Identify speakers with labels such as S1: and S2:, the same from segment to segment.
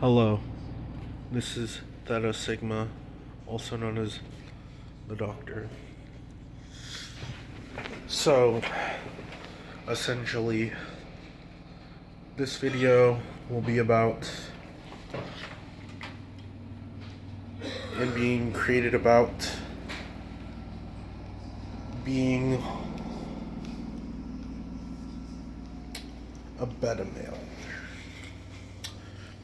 S1: Hello, this is Theta Sigma, also known as the Doctor. So, essentially, this video will be about and being created about being a beta male.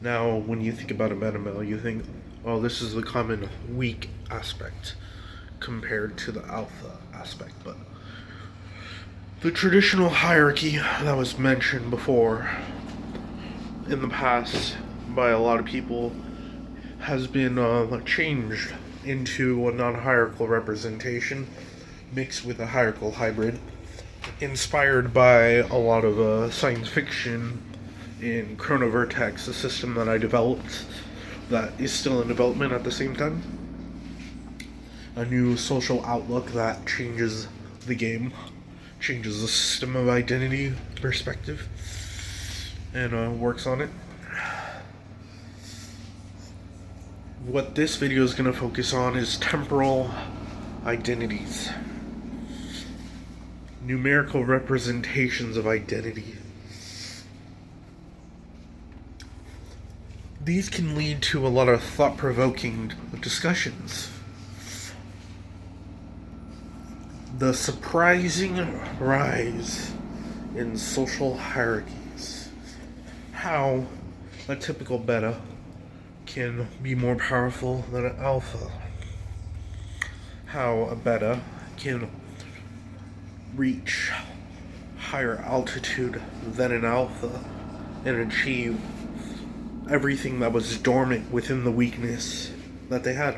S1: Now, when you think about a beta male, you think, oh, this is the common weak aspect compared to the alpha aspect. But the traditional hierarchy that was mentioned before in the past by a lot of people has been changed into a non-hierarchical representation mixed with a hierarchical hybrid, inspired by a lot of science fiction in Chronovertex, a system that I developed that is still in development at the same time. A new social outlook that changes the game, changes the system of identity perspective, and works on it. What this video is going to focus on is temporal identities, numerical representations of identity. These can lead to a lot of thought-provoking discussions. The surprising rise in social hierarchies. How a typical beta can be more powerful than an alpha. How a beta can reach higher altitude than an alpha and achieve everything that was dormant within the weakness that they had.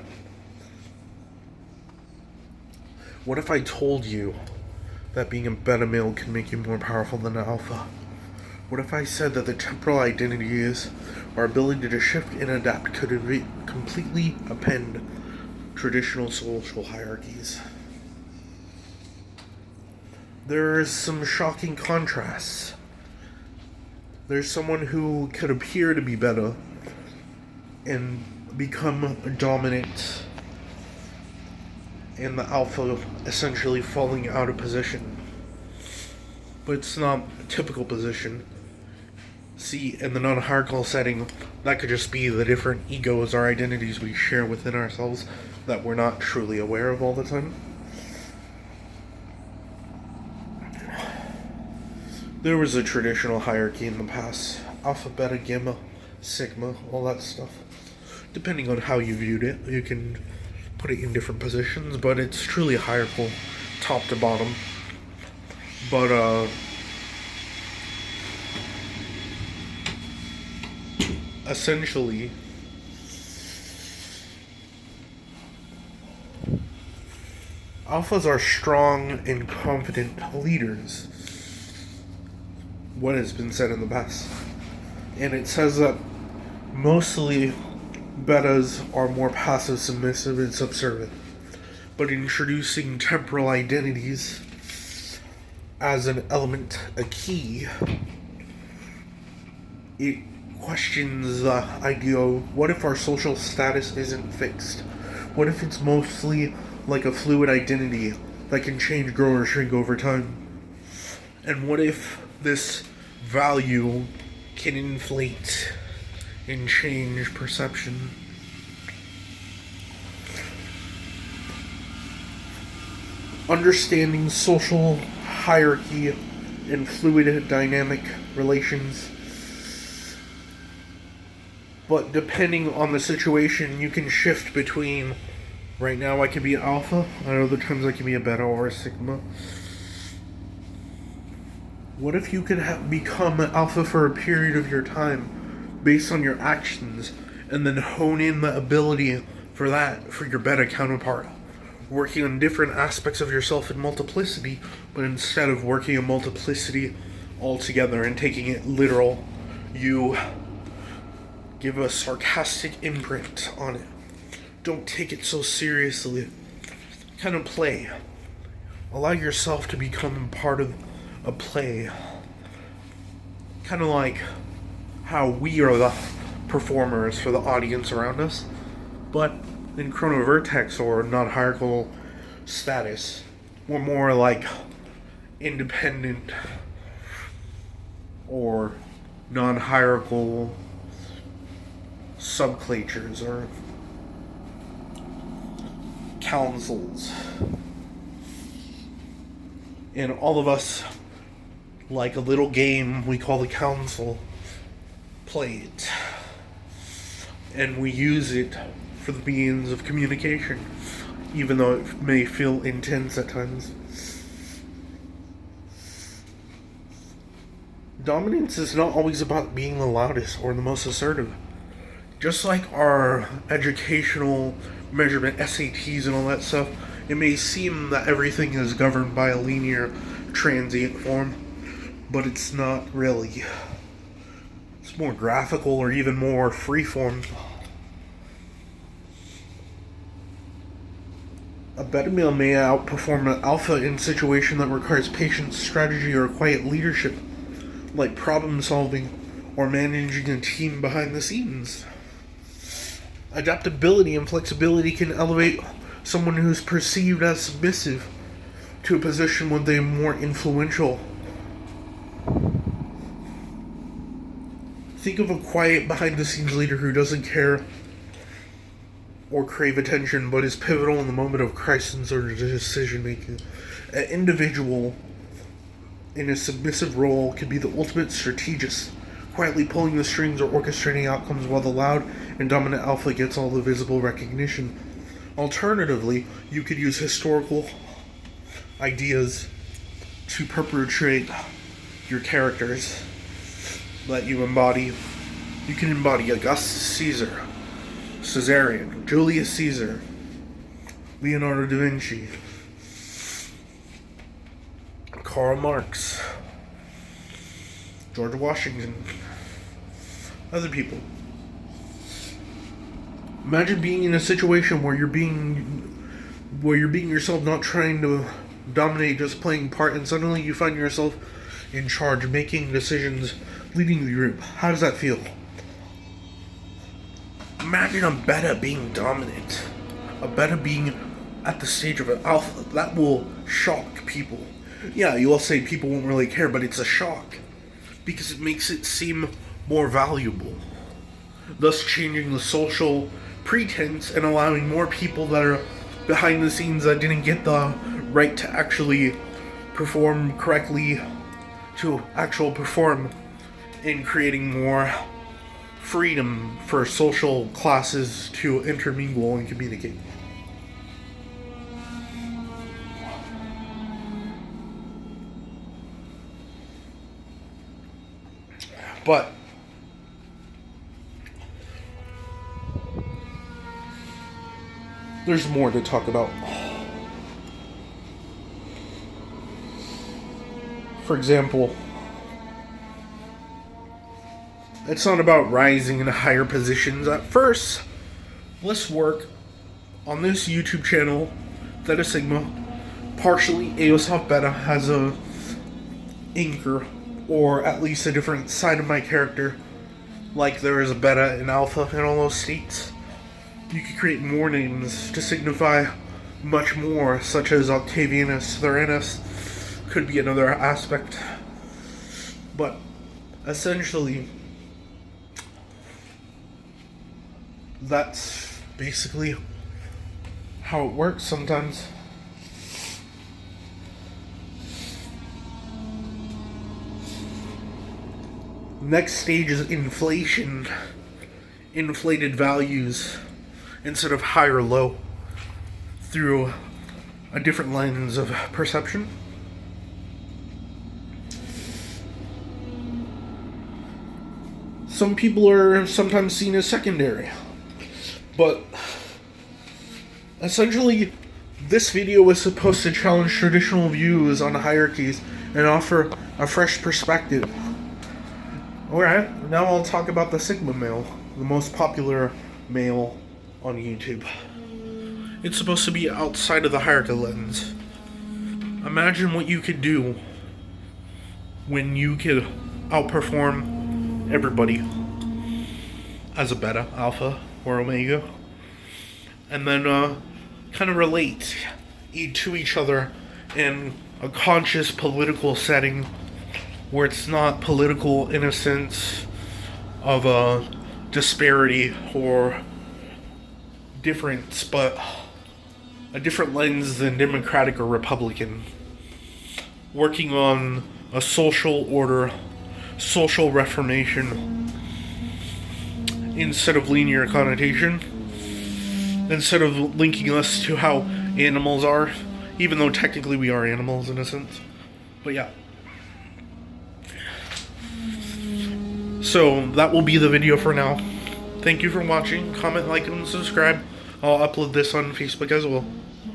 S1: What if I told you that being a beta male can make you more powerful than an alpha? What if I said that the temporal identity is our ability to shift and adapt could completely upend traditional social hierarchies? There's some shocking contrasts. There's someone who could appear to be beta and become dominant, and the alpha essentially falling out of position. But it's not a typical position. See, in the non-hierarchical setting, that could just be the different egos or identities we share within ourselves that we're not truly aware of all the time. There was a traditional hierarchy in the past. Alpha, beta, gamma, sigma, all that stuff. Depending on how you viewed it, you can put it in different positions, but it's truly hierarchical, top to bottom. But, essentially, alphas are strong and confident leaders. What has been said in the past. And it says that mostly betas are more passive, submissive, and subservient. But introducing temporal identities as an element, a key, it questions the idea of what if our social status isn't fixed? What if it's mostly like a fluid identity that can change, grow, or shrink over time? And what if this value can inflate and change perception? Understanding social hierarchy and fluid dynamic relations. But depending on the situation, you can shift between, right now I can be alpha, at other times I can be a beta or a sigma. What if you could become an alpha for a period of your time based on your actions, and then hone in the ability for that for your beta counterpart, working on different aspects of yourself in multiplicity, but instead of working in multiplicity altogether and taking it literal, you give a sarcastic imprint on it. Don't take it so seriously. Kind of play. Allow yourself to become part of a play. Kind of like how we are the performers for the audience around us. But in chronovertex or non-hierarchical status, we're more like independent or non-hierarchical subclatures or councils. And all of us, like a little game we call the council, play it. And we use it for the means of communication, even though it may feel intense at times. Dominance is not always about being the loudest or the most assertive. Just like our educational measurement, SATs and all that stuff, it may seem that everything is governed by a linear, transient form, but it's not really. It's more graphical or even more freeform. A beta male may outperform an alpha in a situation that requires patience, strategy, or quiet leadership, like problem solving or managing a team behind the scenes. Adaptability and flexibility can elevate someone who's perceived as submissive to a position where they're more influential. Think of a quiet behind-the-scenes leader who doesn't care or crave attention, but is pivotal in the moment of crisis or decision-making. An individual in a submissive role can be the ultimate strategist, quietly pulling the strings or orchestrating outcomes while the loud and dominant alpha gets all the visible recognition. Alternatively, you could use historical ideas to perpetuate your characters that you embody. You can embody Augustus Caesar, Caesarion, Julius Caesar, Leonardo da Vinci, Karl Marx, George Washington, other people. Imagine being in a situation where you're being yourself, not trying to dominate, just playing part, and suddenly you find yourself in charge, making decisions, leading the group. How does that feel? Imagine a beta being dominant, a beta being at the stage of an alpha. That will shock people. Yeah, you will say people won't really care, but it's a shock because it makes it seem more valuable, thus changing the social pretense and allowing more people that are behind the scenes that didn't get the right to actually perform correctly to actual perform, in creating more freedom for social classes to intermingle and communicate. But there's more to talk about. For example, it's not about rising into higher positions. At first, let's work on this YouTube channel, Theta Sigma, partially Aeosoph Beta has a anchor, or at least a different side of my character, like there is a beta and alpha in all those states. You could create more names to signify much more, such as Octavianus, Thuranus, could be another aspect. But essentially, that's basically how it works sometimes. Next stage is inflation. Inflated values instead of high or low through a different lens of perception. Some people are sometimes seen as secondary, but essentially this video is supposed to challenge traditional views on hierarchies and offer a fresh perspective. Alright, now I'll talk about the Sigma male, the most popular male on YouTube. It's supposed to be outside of the hierarchy lens. Imagine what you could do when you could outperform everybody. as a beta, alpha, or omega, and then kind of relate to each other in a conscious political setting where it's not political in a sense of a disparity or difference, but a different lens than Democratic or Republican. Working on a social order, social reformation, instead of linear connotation, instead of linking us to how animals are, even though technically we are animals in a sense. But yeah. So that will be the video for now. Thank you for watching. Comment, like, and subscribe. I'll upload this on Facebook as well.